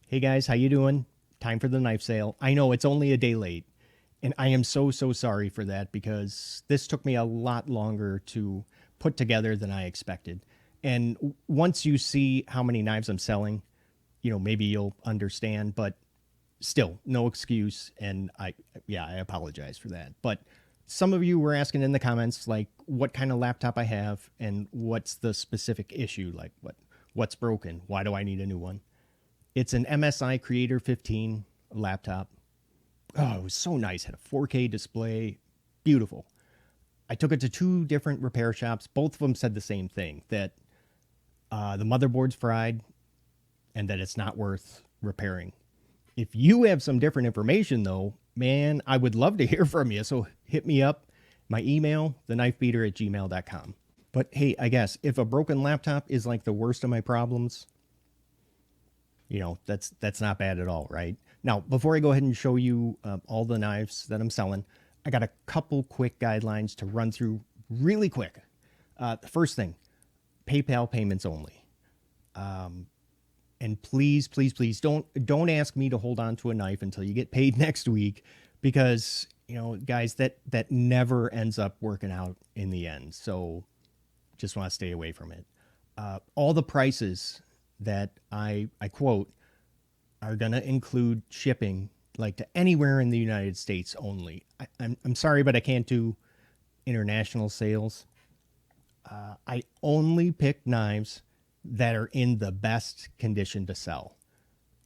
Hey guys, how you doing? Time for the knife sale. I know it's only a day late, and I am so sorry for that because this took me a lot longer to put together than I expected. And once you see how many knives I'm selling, maybe you'll understand, but still no excuse, and I apologize for that. But some of you were asking in the comments like what kind of laptop I have and what's the specific issue, like what's broken? Why do I need a new one? It's an MSI Creator 15 laptop. Oh, it was so nice. Had a 4K display. Beautiful. I took it to two different repair shops. Both of them said the same thing, that the motherboard's fried and that it's not worth repairing. If you have some different information, though, man, I would love to hear from you. So hit me up. My email, thenifebeater@gmail.com. But hey, I guess if a broken laptop is like the worst of my problems, that's not bad at all, right? Now, before I go ahead and show you all the knives that I'm selling, I got a couple quick guidelines to run through really quick. The first thing, PayPal payments only. And please, please, please don't ask me to hold on to a knife until you get paid next week, because guys, that never ends up working out in the end. So just want to stay away from it. All the prices that I quote are going to include shipping, like to anywhere in the United States only. I'm sorry, but I can't do international sales. I only pick knives that are in the best condition to sell.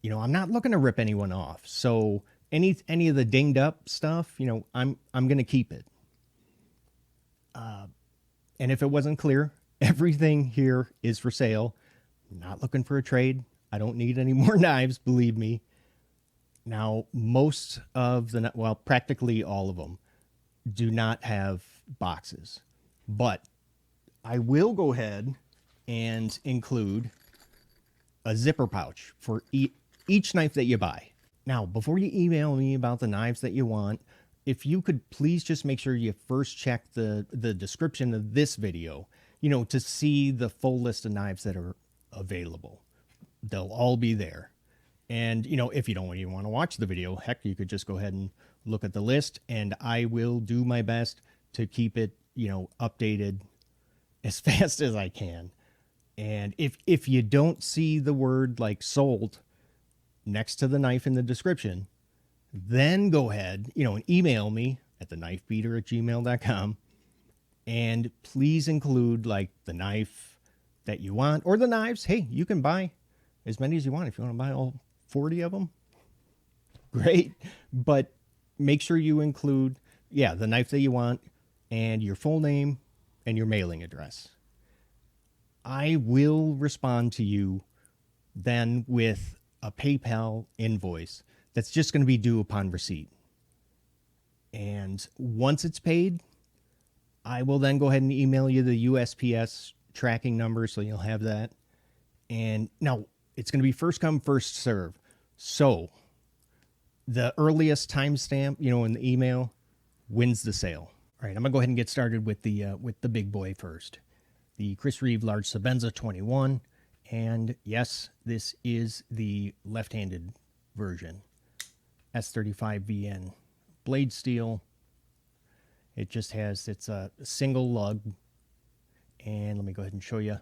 I'm not looking to rip anyone off. So any of the dinged up stuff, I'm going to keep it. And if it wasn't clear, everything here is for sale. Not looking for a trade. I don't need any more knives, believe me. Now, practically all of them do not have boxes. But I will go ahead and include a zipper pouch for each knife that you buy. Now, before you email me about the knives that you want, if you could please just make sure you first check the description of this video, to see the full list of knives that are available. They'll all be there. And, if you don't even want to watch the video, heck, you could just go ahead and look at the list, and I will do my best to keep it, updated as fast as I can. And if you don't see the word like sold next to the knife in the description, then go ahead, and email me at thenifebeater@gmail.com. And please include like the knife that you want, or the knives. Hey, you can buy as many as you want. If you want to buy all 40 of them, great. But make sure you include, the knife that you want and your full name and your mailing address. I will respond to you then with a PayPal invoice that's just going to be due upon receipt. And once it's paid, I will then go ahead and email you the USPS tracking number, so you'll have that. And now it's going to be first come, first serve. So the earliest timestamp, in the email wins the sale. All right, I'm going to go ahead and get started with the big boy first. The Chris Reeve Large Sebenza 21. And yes, this is the left-handed version. S35VN blade steel. It just has, it's a single lug. And let me go ahead and show you.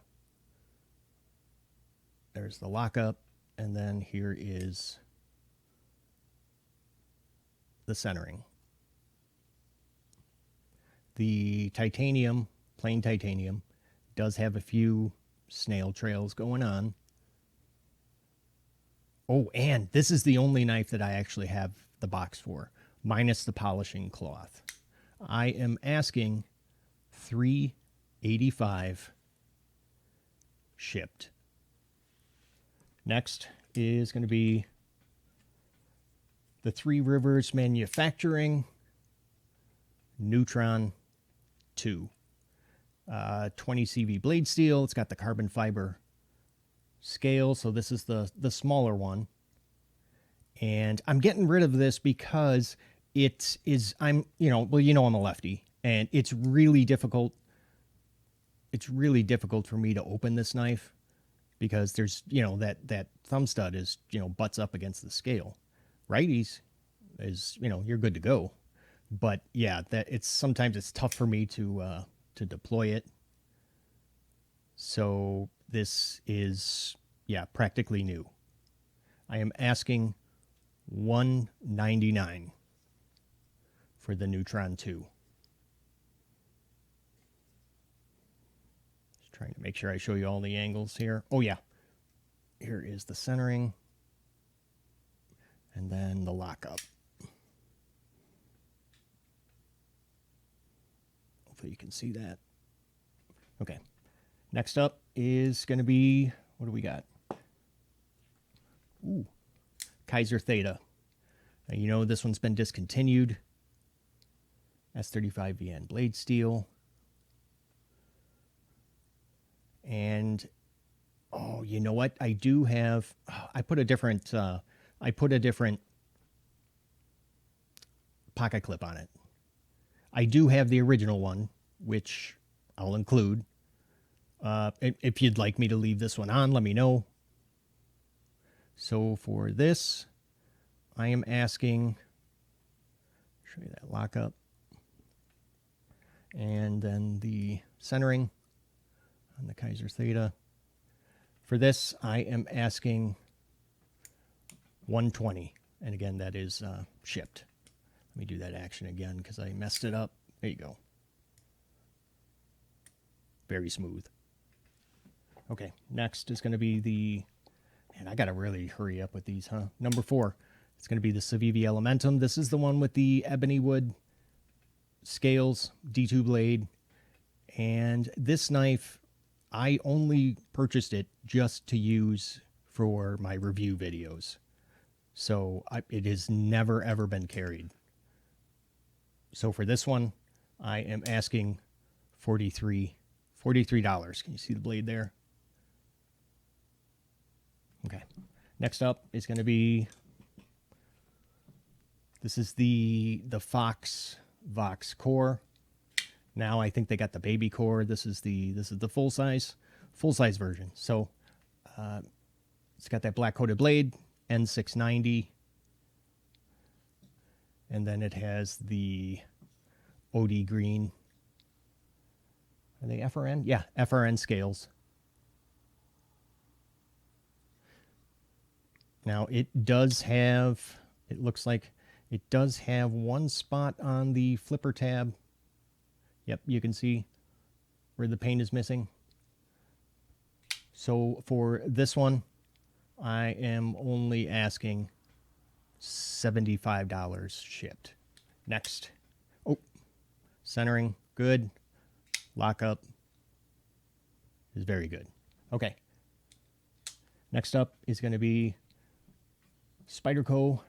There's the lockup. And then here is the centering. The titanium, plain titanium, does have a few snail trails going on. Oh, and this is the only knife that I actually have the box for, minus the polishing cloth. I am asking $385 shipped. Next is going to be the Three Rivers Manufacturing Neutron 2. 20 CV blade steel. It's got the carbon fiber scale, so this is the smaller one. And I'm getting rid of this because I'm a lefty, and it's really difficult for me to open this knife because there's, you know, that thumb stud is, you know, butts up against the scale. Righties is, you know, you're good to go. But yeah, that it's sometimes it's tough for me to deploy it. So this is, yeah, practically new. I am asking $199 for the Neutron 2. Just trying to make sure I show you all the angles here. Oh yeah, here is the centering, and then the lockup. Hopefully you can see that. Okay. Next up is going to be, what do we got? Ooh, Kizer Theta. Now, you know, this one's been discontinued. S35VN blade steel. And, oh, you know what? I do have, I put a different pocket clip on it. I do have the original one, which I'll include. If you'd like me to leave this one on, let me know. So for this, I am asking, show you that lockup, and then the centering on the Kizer Theta. For this, I am asking $120, and again, that is shipped. Let me do that action again because I messed it up. There you go. Very smooth. Okay, next is going to be the, and I got to really hurry up with these, huh? Number 4, it's going to be the Civivi Elementum. This is the one with the ebony wood scales, D2 blade. And this knife, I only purchased it just to use for my review videos. So it has never, ever been carried. So for this one, I am asking $43. Can you see the blade there? Okay. Next up is going to be, this is the Vox Core. Now I think they got the baby core. This is the full size version. So it's got that black coated blade, N690, and then it has the OD green. Are they FRN? Yeah, FRN scales. Now, it does have, it looks like it does have one spot on the flipper tab. Yep, you can see where the paint is missing. So for this one, I am only asking $75 shipped. Next. Oh, centering, good. Lockup is very good. Okay. Next up is going to be Spyderco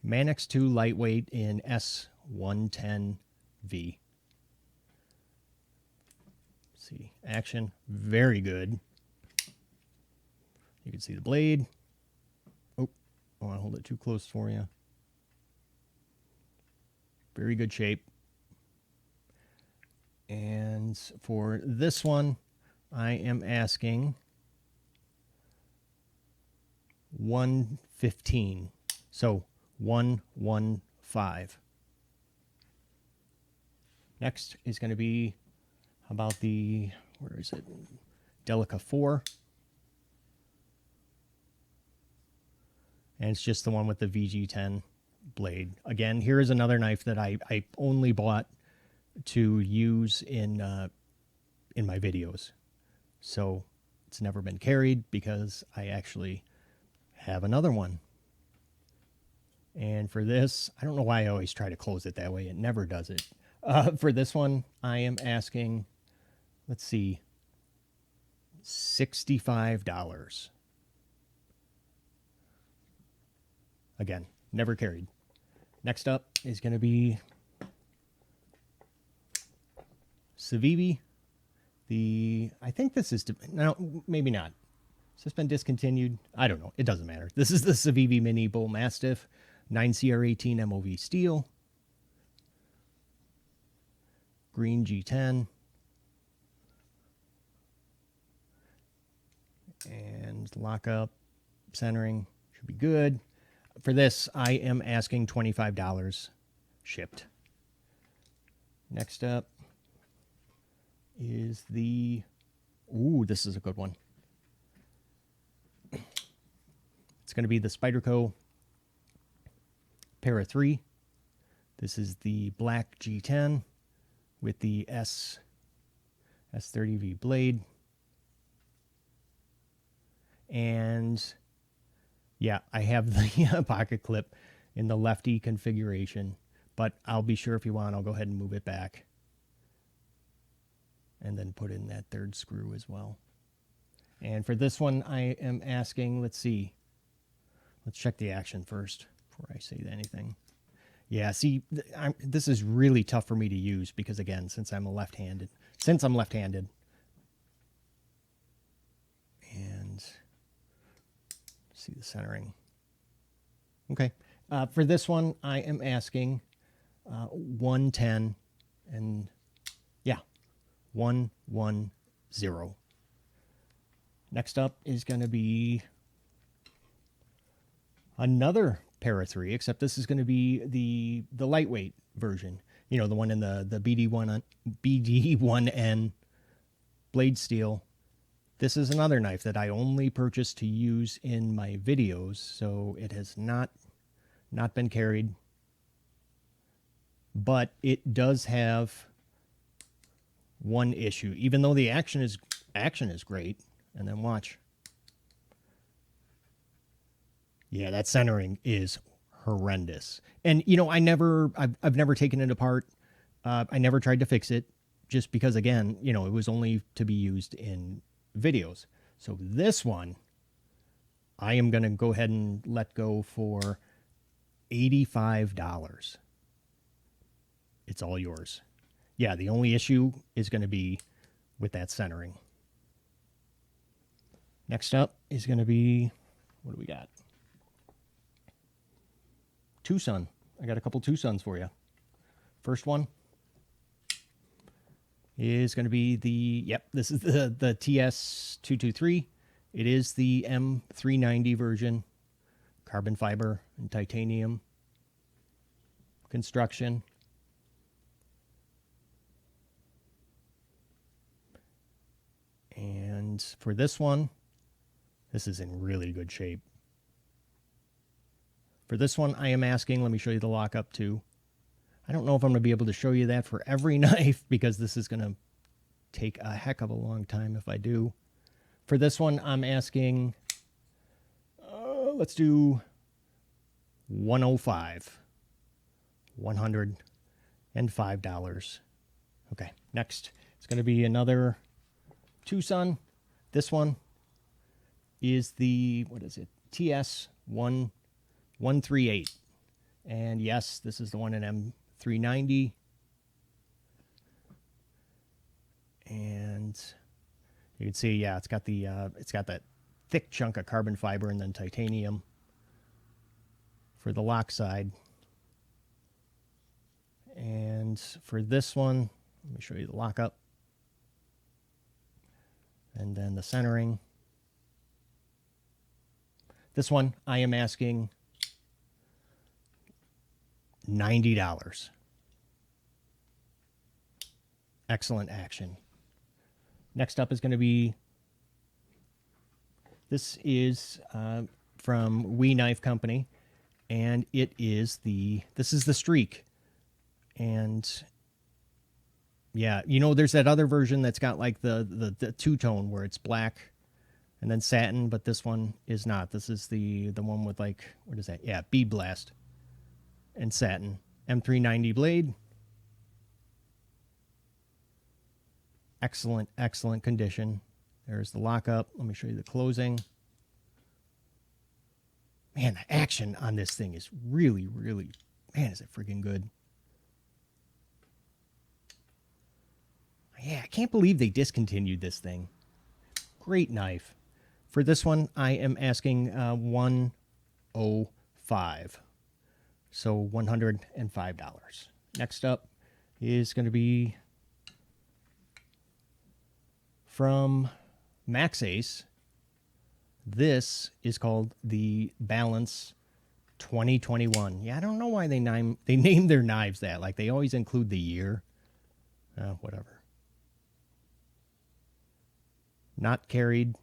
Manix 2 lightweight in S110V. See, action, very good. You can see the blade. Oh, I want to hold it too close for you. Very good shape. And for this one, I am asking $115. So $115. Next is going to be, how about the, where is it? Delica 4. And it's just the one with the VG10 blade. Again, here is another knife that I only bought to use in my videos. So it's never been carried because I actually have another one. And for this, I don't know why I always try to close it that way. It never does it. For this one, I am asking, let's see, $65. Again, never carried. Next up is going to be Civivi. I think this is, no, maybe not. Has this been discontinued? I don't know. It doesn't matter. This is the Civivi Mini Bullmastiff 9CR18 MOV steel. Green G10. There's the lockup, centering, should be good. For this, I am asking $25 shipped. Next up is the, ooh, this is a good one. It's going to be the Spyderco Para 3. This is the black G10 with the S30V blade. And yeah, I have the pocket clip in the lefty configuration, but I'll be sure if you want, I'll go ahead and move it back. And then put in that third screw as well. And for this one, I am asking, let's see. Let's check the action first before I say anything. Yeah, see, this is really tough for me to use because, again, since I'm left-handed. And see the centering. Okay. For this one, I am asking 110 and, yeah, 110. Next up is going to be another Para 3, except this is going to be the lightweight version. You know, the one in the BD1N blade steel. This is another knife that I only purchased to use in my videos, so it has not been carried. But it does have one issue, even though the action is great. And then watch. Yeah, that centering is horrendous. And you know, I've never taken it apart. I never tried to fix it, just because, again, you know, it was only to be used in videos. So this one, I am going to go ahead and let go for $85. It's all yours. Yeah, the only issue is going to be with that centering. Next up is going to be, what do we got? TwoSun. I got a couple TwoSuns for you. First one is going to be this is the TS223. It is the M390 version. Carbon fiber and titanium construction. And for this one, this is in really good shape. For this one, I am asking, let me show you the lockup too. I don't know if I'm going to be able to show you that for every knife because this is going to take a heck of a long time if I do. For this one, I'm asking, let's do 105. $105. Okay, next. It's going to be another TwoSun. This one is the, what is it? TS138. And yes, this is the one in M390. And you can see, yeah, it's got that thick chunk of carbon fiber and then titanium for the lock side. And for this one, let me show you the lockup. And then the centering. This one, I am asking $90. Excellent action. Next up is going to be, this is from WE Knife Company, and it is this is the Streak. And yeah, you know, there's that other version that's got like the two-tone where it's black and then satin, but this one is not. This is the one with, like, what is that? Yeah, bead blast and satin. M390 blade. Excellent, excellent condition. There's the lockup. Let me show you the closing. Man, the action on this thing is really, really, man, is it freaking good. Yeah, I can't believe they discontinued this thing. Great knife. For this one, I am asking $105. So $105. Next up is going to be from Maxace. This is called the Balance 2021. Yeah, I don't know why they name their knives that. Like, they always include the year. Whatever. Not carried.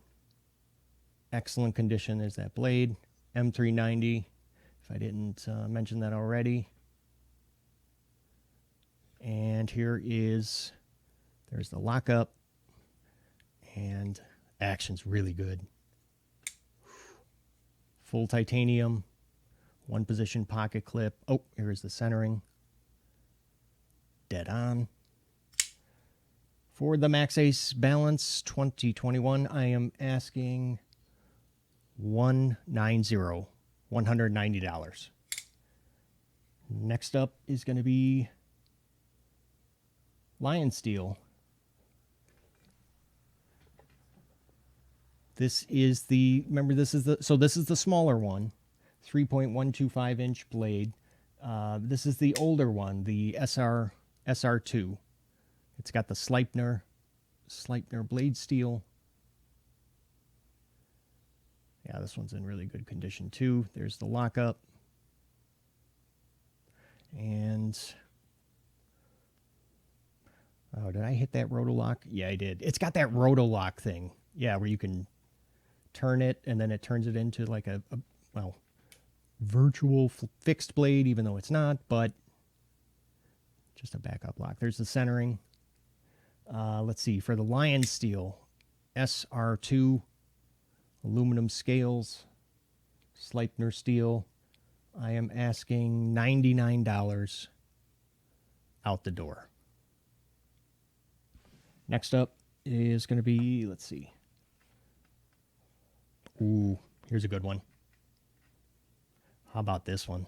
Excellent condition. There's that blade. M390. If I didn't mention that already. And there's the lockup. And action's really good. Full titanium. One position pocket clip. Oh, here's the centering. Dead on. For the Maxace Balance 2021, I am asking $190. Next up is going to be Lion Steel. This is the smaller one, 3.125 inch blade. This is the older one, the SR2. It's got the Sleipner blade steel. Yeah, this one's in really good condition too. There's the lockup. And oh, did I hit that rotolock? Yeah, I did. It's got that rotolock thing. Yeah, where you can turn it and then it turns it into like a virtual fixed blade, even though it's not, but just a backup lock. There's the centering. Let's see, for the Lion Steel, SR2, aluminum scales, Sleipner steel, I am asking $99 out the door. Next up is going to be, let's see. Ooh, here's a good one. How about this one?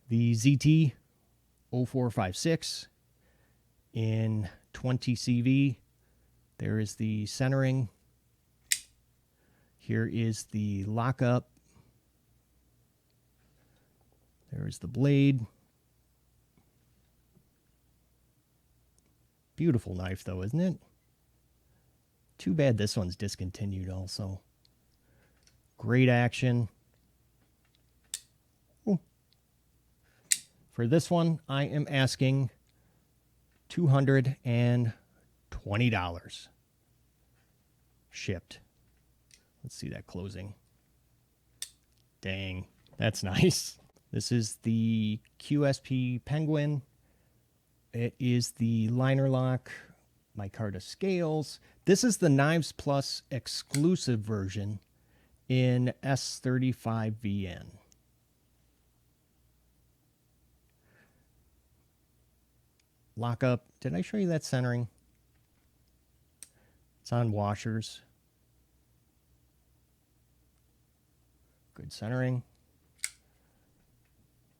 The ZT 0456 in 20 CV. There is the centering. Here is the lockup. There is the blade. Beautiful knife, though, isn't it? Too bad this one's discontinued also. Great action. Ooh. For this one, I am asking $220. Shipped. Let's see that closing. Dang, that's nice. This is the QSP Penguin. It is the liner lock, micarta scales. This is the Knives Plus exclusive version in S35VN. Lockup. Did I show you that centering? It's on washers. Good centering.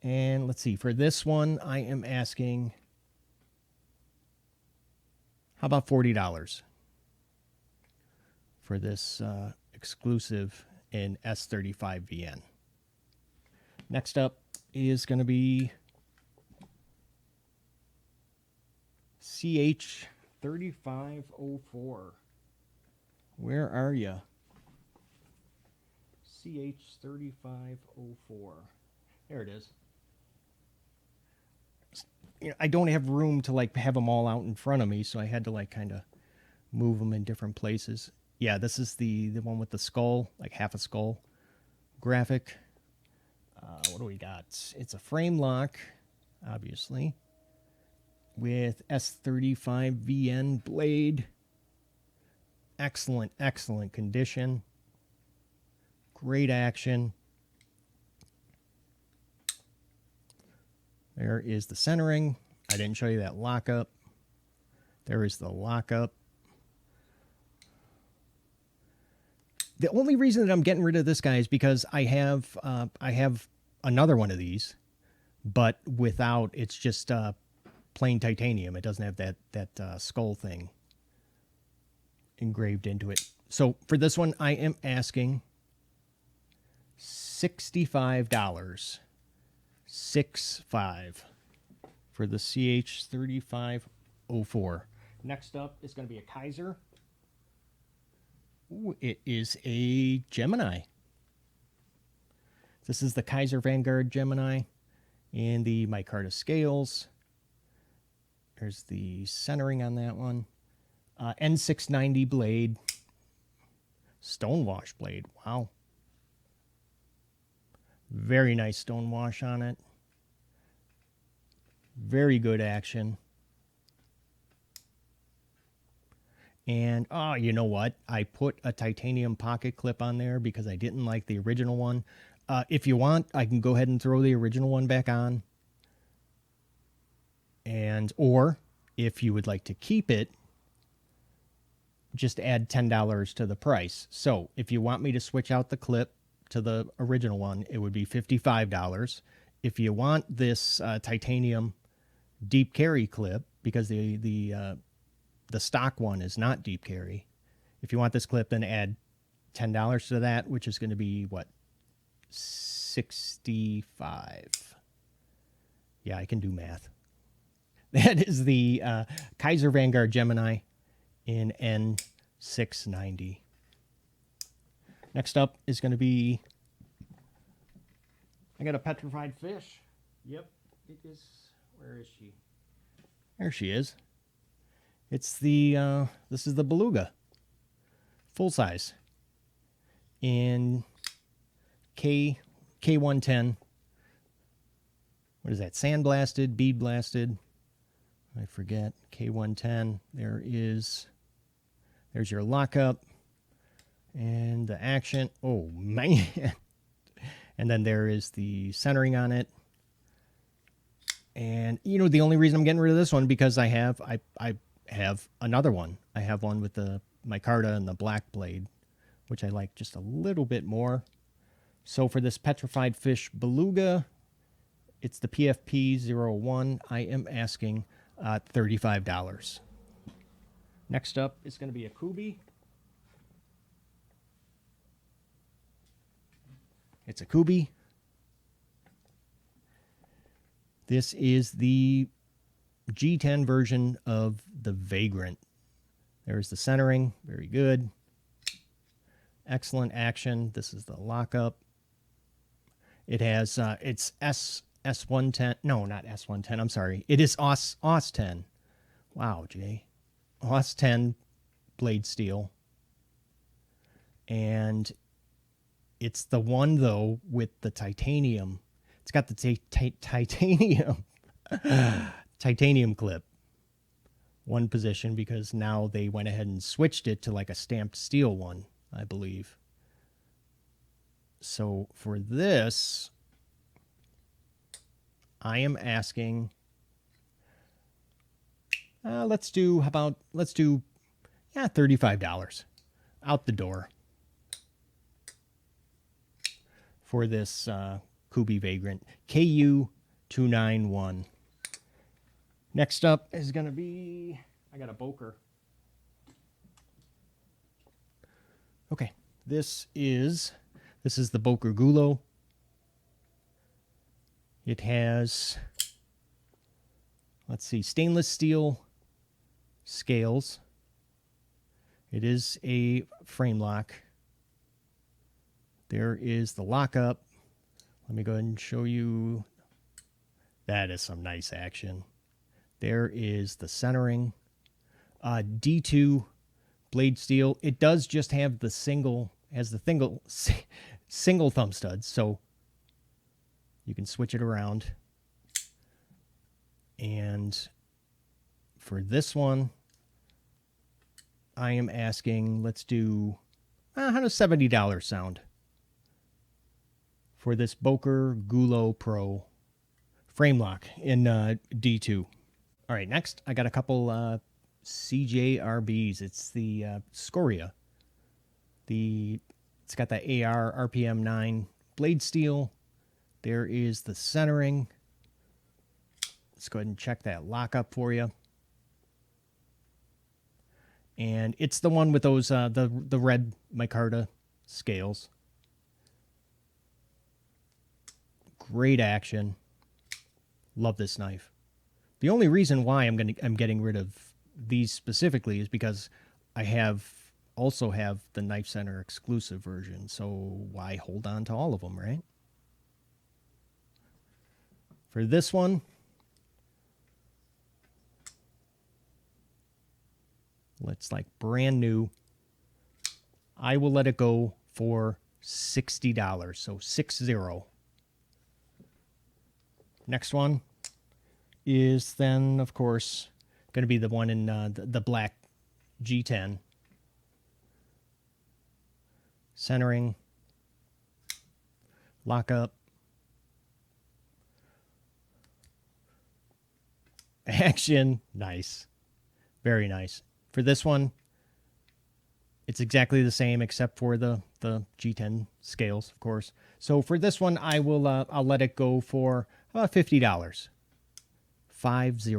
And let's see, for this one, I am asking, how about $40 for this exclusive in S35VN? Next up is going to be CH3504. Where are you? CH3504. There it is. You know, I don't have room to like have them all out in front of me, so I had to like kind of move them in different places. Yeah, this is the one with the skull, like half a skull graphic. What do we got? It's a frame lock, obviously, with S35VN blade. Excellent, excellent condition. Great action. There is the centering. I didn't show you that lockup. There is the lockup. The only reason that I'm getting rid of this guy is because I have another one of these, but without, it's just plain titanium. It doesn't have that skull thing engraved into it. So for this one, I am asking $65. 6.5 for the CH3504. Next up is going to be a Kizer. Ooh, it is a Gemini. This is the Kizer Vanguard Gemini in the micarta scales. There's the centering on that one. N690 blade. Stonewash blade. Wow. Very nice stonewash on it. Very good action. And, oh, you know what? I put a titanium pocket clip on there because I didn't like the original one. If you want, I can go ahead and throw the original one back on. Or if you would like to keep it, just add $10 to the price. So if you want me to switch out the clip to the original one, it would be $55. If you want this titanium deep carry clip, because the stock one is not deep carry, if you want this clip, then add $10 to that, which is going to be what, $65. Yeah, I can do math. That is the Kizer Vanguard Gemini in N690. Next up is going to be, I got a petrified fish. Yep, it is. Where is she? There she is. It's the, this is the Beluga. Full size. In K110. What is that? Sandblasted, bead blasted. I forget. K110. There's your lockup. And the action. Oh, man. And then there is the centering on it. And, you know, the only reason I'm getting rid of this one, because I have another one. I have one with the micarta and the black blade, which I like just a little bit more. So for this petrified fish Beluga, it's the PFP01. I am asking $35. Next up is going to be a Kubi. It's a Kubi. This is the G10 version of the Vagrant. There's the centering. Very good. Excellent action. This is the lockup. It has, it's S110. No, not S110. I'm sorry. It is OS 10. Wow, Jay. OS 10 blade steel. And it's the one, though, with the titanium. It's got the titanium clip. One position, because now they went ahead and switched it to like a stamped steel one, I believe. So for this, I am asking, let's do $35 out the door for this Kubi Vagrant KU291. Next up is going to be, I got a Boker. Okay, this is the Boker Gulo. It has, let's see, stainless steel scales. It is a frame lock. There is the lockup. Let me go ahead and show you. That is some nice action. There is the centering. D2 blade steel. It does just have the single thumb studs, so you can switch it around. And for this one, I am asking, let's do, how does $70 sound for this Boker Gulo Pro frame lock in D2. All right, next I got a couple CJRBs. It's the Scoria. It's got the AR RPM 9 blade steel. There is the centering. Let's go ahead and check that lockup for you. And it's the one with those the red micarta scales. Great action. Love this knife. The only reason why I'm getting rid of these specifically is because I have also have the Knife Center exclusive version, so why hold on to all of them, right? For this one, it's like brand new. I will let it go for $60, so 60. Next one is then, of course, going to be the one in the black G10. Centering. Lockup. Action. Nice. Very nice. For this one, it's exactly the same except for the G10 scales, of course. So for this one, I'll let it go for about $50. 50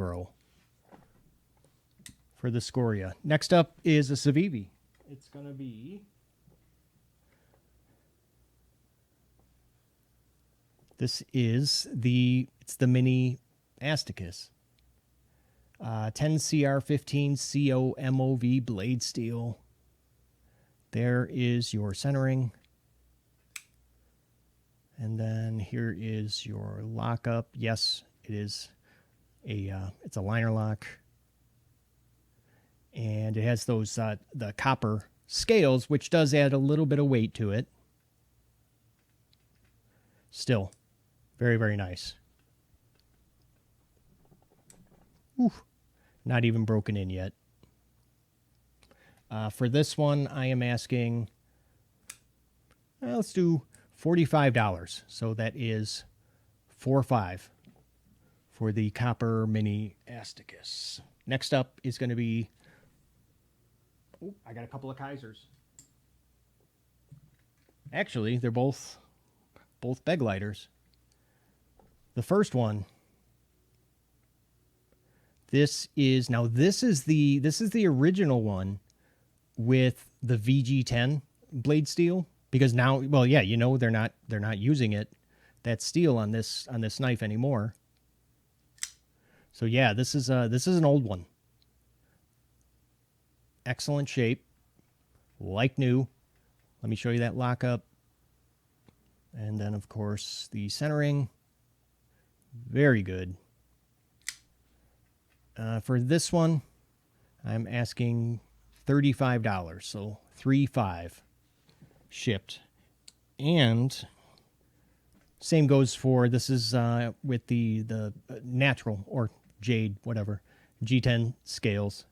for the Scoria. Next up is a Civivi. It's going to be it's the mini Asticus. 10CR15 COMOV blade steel. There is your centering. And then here is your lockup. Yes, it is it's a liner lock. And it has those the copper scales, which does add a little bit of weight to it. Still, very, very nice. Oof. Not even broken in yet. For this one, I am asking, let's do $45. So that is $4.5 for the copper mini Asticus. Next up is going to be, I got a couple of Kizers. Actually, they're both beg lighters. The first one, this is the original one with the VG10 blade steel, because now, well, yeah, you know, they're not using that steel on this knife anymore. So yeah, this is an old one. Excellent shape, like new. Let me show you that lockup. And then, of course, the centering. Very good. For this one, I'm asking $35, so $3.5 shipped. And same goes for, this is with the natural or jade, whatever, G10 scales.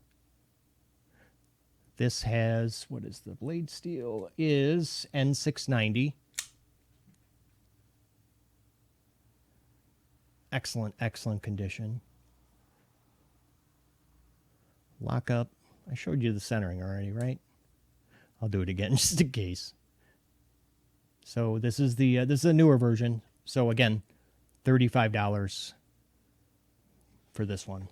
This has, what is the blade steel? Is N690. Excellent, excellent condition. Lockup. I showed you the centering already, right? I'll do it again just in case. So this is a newer version. So again, $35 for this one.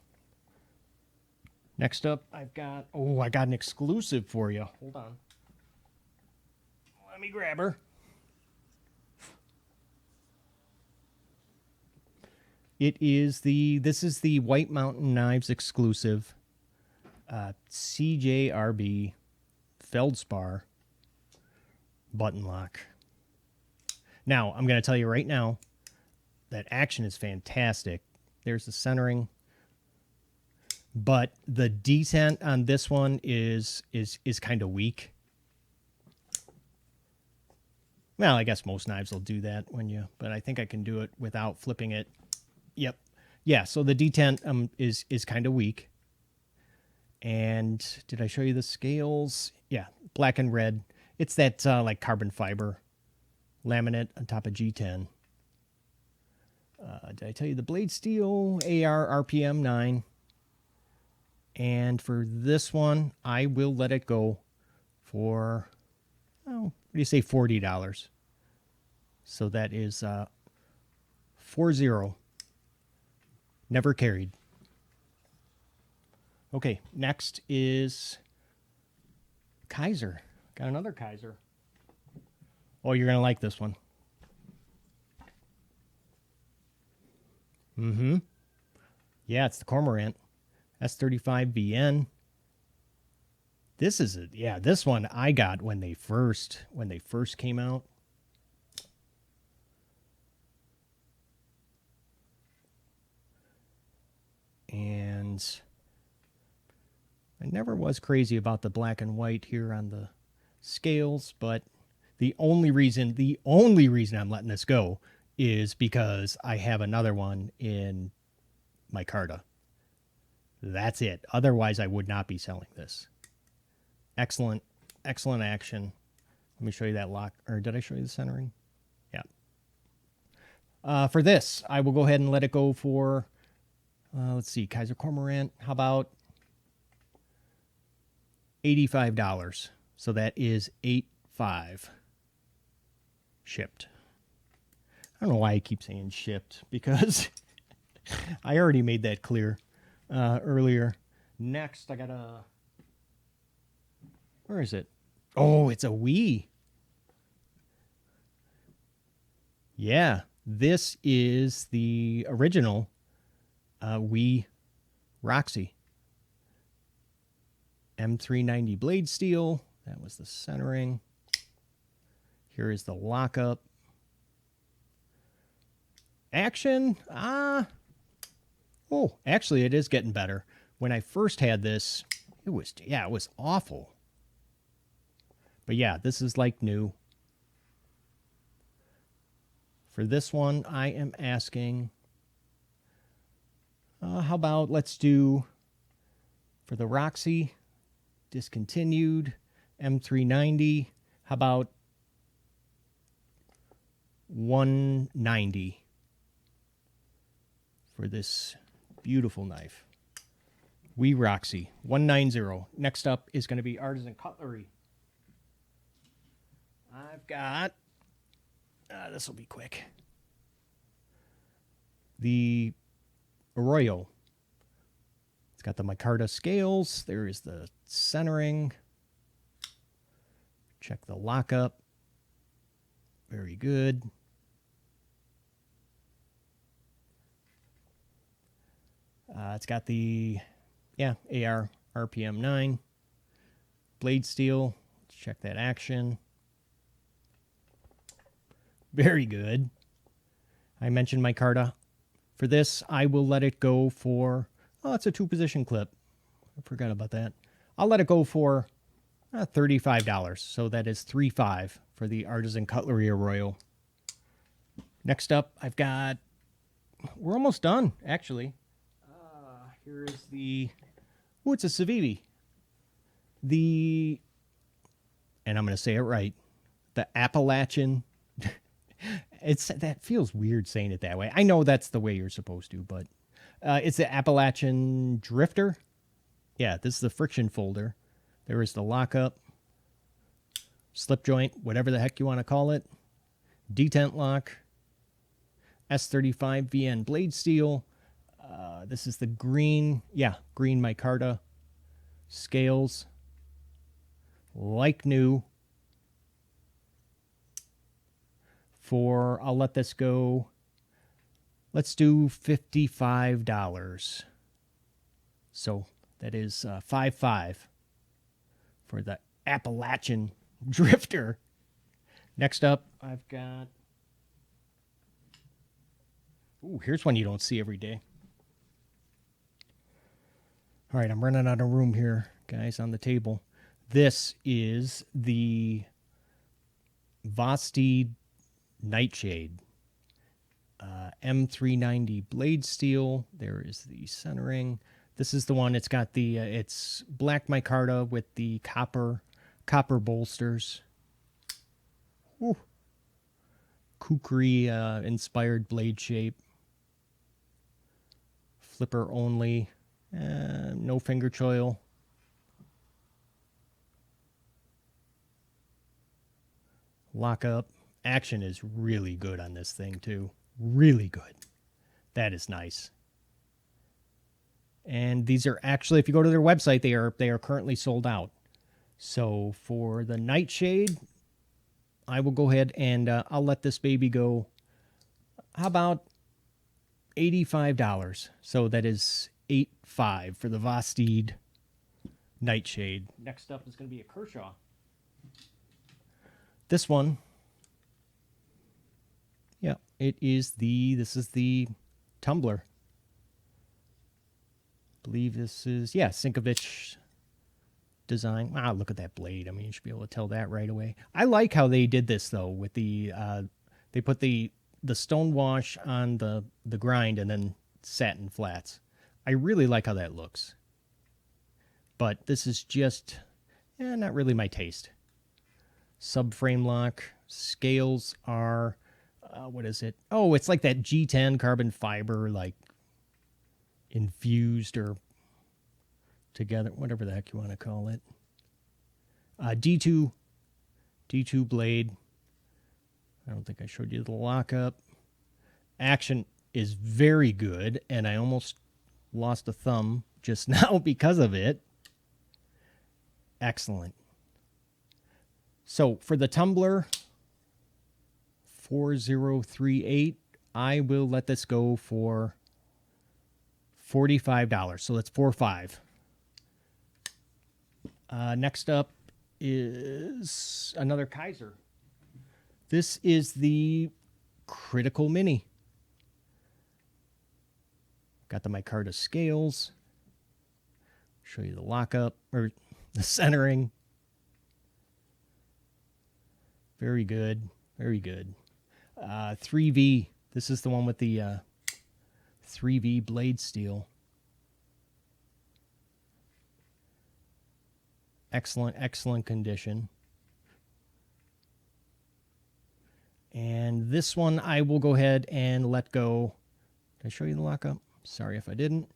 Next up, I got an exclusive for you. Hold on. Let me grab her. This is the White Mountain Knives exclusive CJRB Feldspar button lock. Now, I'm going to tell you right now that action is fantastic. There's the centering, but the detent on this one is kind of weak. Well, I guess most knives will do that but I think I can do it without flipping it. Yep. Yeah, so the detent is kind of weak. And did I show you the scales? Yeah, black and red. It's that like carbon fiber laminate on top of G10. Did I tell you the blade steel? AR RPM 9. And for this one, I will let it go for, what do you say, $40. So that is 40. Never carried. Okay, next is Kizer. Got another Kizer. Oh, you're going to like this one. Mm-hmm. Yeah, it's the Cormorant. S35VN. This is this one I got when they first came out. And I never was crazy about the black and white here on the scales, but the only reason I'm letting this go is because I have another one in my Carta. That's it. Otherwise, I would not be selling this. Excellent action. Let me show you that lock. Or did I show you the centering? Yeah. For this, I will go ahead and let it go for, let's see, Kizer Cormorant. How about $85? So that is $85 shipped. I don't know why I keep saying shipped, because I already made that clear earlier. Next, I got a... Where is it? Oh, it's a WE. Yeah, this is the original WE Roxy. M390 blade steel. That was the centering. Here is the lockup. Action. Oh, actually, it is getting better. When I first had this, it was awful. But yeah, this is like new. For this one, I am asking, how about let's do, for the Roxy, discontinued, M390, how about $190 for this beautiful knife. WE Roxy, 190. Next up is going to be Artisan Cutlery. I've got, this will be quick, the Arroyo. It's got the micarta scales. There is the centering. Check the lockup. Very good. It's got the, AR RPM 9. Blade steel. Let's check that action. Very good. I mentioned micarta. For this, I will let it go for, it's a 2-position clip. I forgot about that. I'll let it go for $35. So that is $35 for the Artisan Cutlery Arroyo. Next up, I've got, we're almost done, actually. Here is the, it's a Civivi. And I'm going to say it right, the Appalachian. That feels weird saying it that way. I know that's the way you're supposed to, but it's the Appalachian Drifter. Yeah, this is the friction folder. There is the lockup, slip joint, whatever the heck you want to call it, detent lock, S35 VN blade steel. This is the green micarta scales, like new. I'll let this go, let's do $55. So that is $55 for the Appalachian Drifter. Next up, I've got, here's one you don't see every day. All right, I'm running out of room here, guys, on the table. This is the Vosteed Nightshade. M390 blade steel. There is the centering. This is the one. It's got the it's black micarta with the copper bolsters. Ooh. Kukri inspired blade shape. Flipper only. No finger choil. Lockup. Action is really good on this thing too. Really good. That is nice. And these are actually, if you go to their website, they are currently sold out. So for the Nightshade, I will go ahead and I'll let this baby go. How about $85? So that is $85 for the Vosteed Nightshade. Next up is going to be a Kershaw. This one, yeah, this is the tumbler. I believe this is, yeah, Sinkovich design. Wow, look at that blade. I mean, you should be able to tell that right away. I like how they did this, though, with the, they put the stone wash on the grind and then satin flats. I really like how that looks. But this is just, not really my taste. Subframe lock. Scales are, what is it? Oh, it's like that G10 carbon fiber, like infused or together, whatever the heck you want to call it. D2 blade. I don't think I showed you the lockup. Action is very good, and I almost lost a thumb just now because of it. Excellent. So for the tumbler, 4038, I will let this go for $45. So that's 45. Next up is another Kizer. This is the Critical Mini. Got the micarta scales. Show you the lockup or the centering. Very good. Very good. 3V. This is the one with the 3V blade steel. Excellent, excellent condition. And this one I will go ahead and let go. Did I show you the lockup? Sorry if I didn't.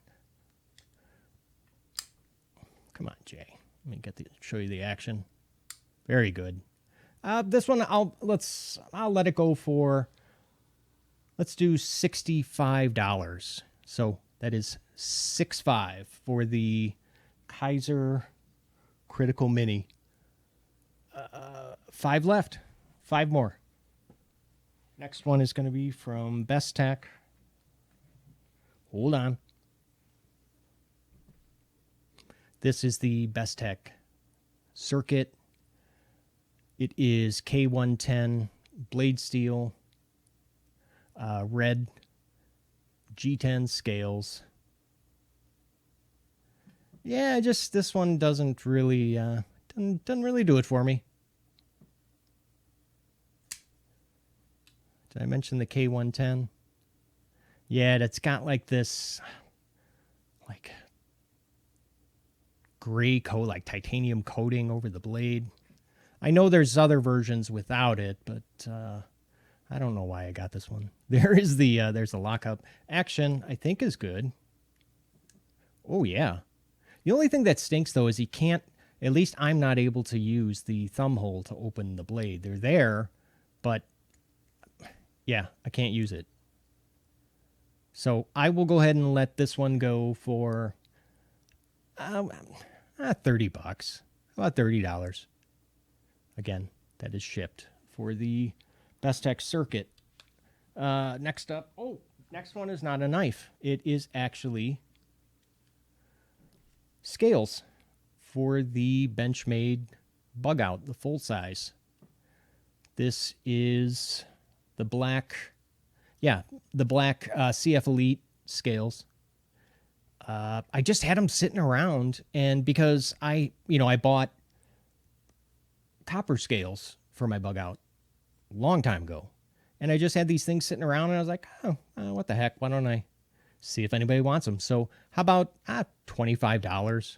Come on, Jay. Let me show you the action. Very good. This one I'll let it go for, let's do $65. So that is 65 for the Kizer Critical Mini. 5 left. 5 more. Next one is going to be from Bestech. Hold on. This is the Bestech circuit. It is K110 blade steel, red G10 scales. Yeah, just this one doesn't really doesn't really do it for me. Did I mention the K110? Yeah, it's got like this, like gray coat, like titanium coating over the blade. I know there's other versions without it, but I don't know why I got this one. There's the lockup. Action, I think, is good. Oh, yeah. The only thing that stinks, though, is you can't, at least I'm not able to use the thumb hole to open the blade. They're there, but, yeah, I can't use it. So I will go ahead and let this one go for $30. About $30. Again, that is shipped for the Bestech circuit. Next up, next one is not a knife. It is actually scales for the Benchmade bug out, the full size. This is the black, CF Elite scales. I just had them sitting around, and because I bought copper scales for my bug out a long time ago, and I just had these things sitting around, and I was like, what the heck, why don't I see if anybody wants them? So how about $25?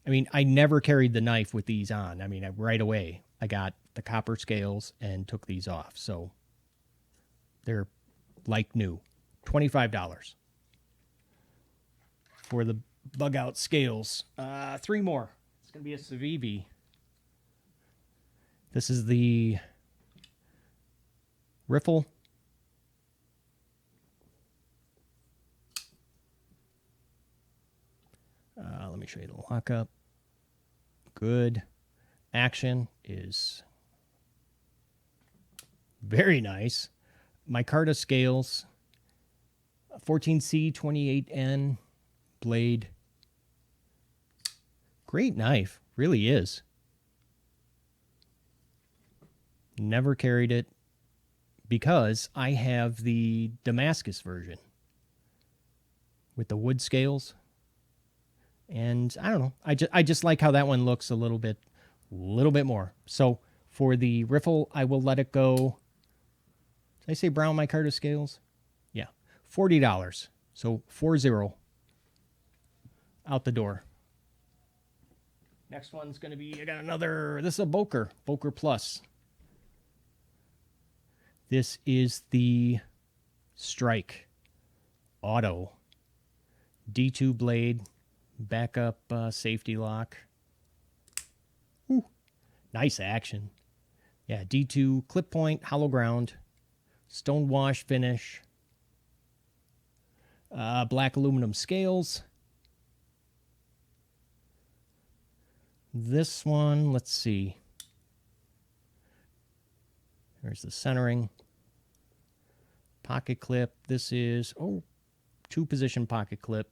I mean, I never carried the knife with these on. I mean, right away I got the copper scales and took these off, so they're like new. $25 for the bug out scales. 3 more. It's gonna be a Civivi. This is the riffle. Let me show you the lockup. Good. Action is very nice. Micarta scales. 14C 28N blade. Great knife. Really is. Never carried it because I have the Damascus version with the wood scales. And I don't know. I just like how that one looks a little bit more. So for the riffle, I will let it go. Did I say brown micarta scales? Yeah, $40. So 40 out the door. Next one's going to be, I got another, this is a Boker Plus. This is the Strike Auto D2 blade, backup safety lock. Ooh, nice action. Yeah, D2 clip point, hollow ground, stone wash finish, black aluminum scales. This one, let's see. There's the centering. Pocket clip. This is, 2-position pocket clip.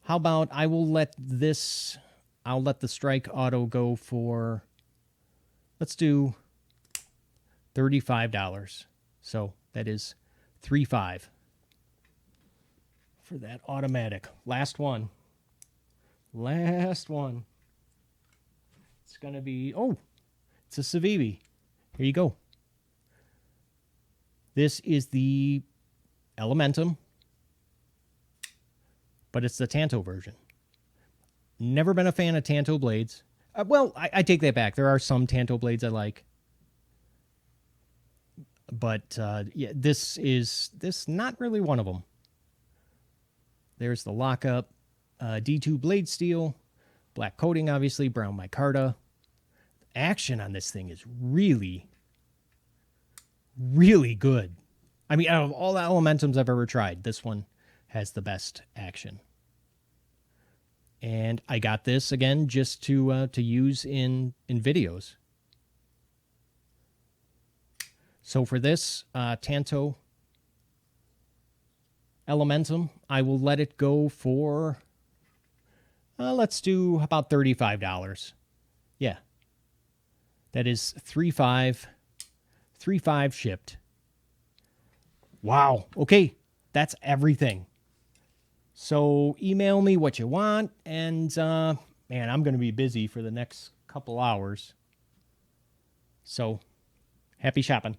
How about I'll let the Strike Auto go for, let's do $35. So that is $35 for that automatic. Last one. It's going to be, it's a Civivi. Here you go. This is the Elementum, but it's the Tanto version. Never been a fan of Tanto blades. I take that back. There are some Tanto blades I like. But, yeah, this not really one of them. There's the lockup. D2 blade steel. Black coating, obviously. Brown micarta. Action on this thing is really, really good. I mean, out of all the Elementums I've ever tried, this one has the best action. And I got this, again, just to use in videos. So for this Tanto Elementum, I will let it go for, let's do about $35. Yeah. That is $35 shipped. Wow. Okay. That's everything. So email me what you want. And, man, I'm going to be busy for the next couple hours. So happy shopping.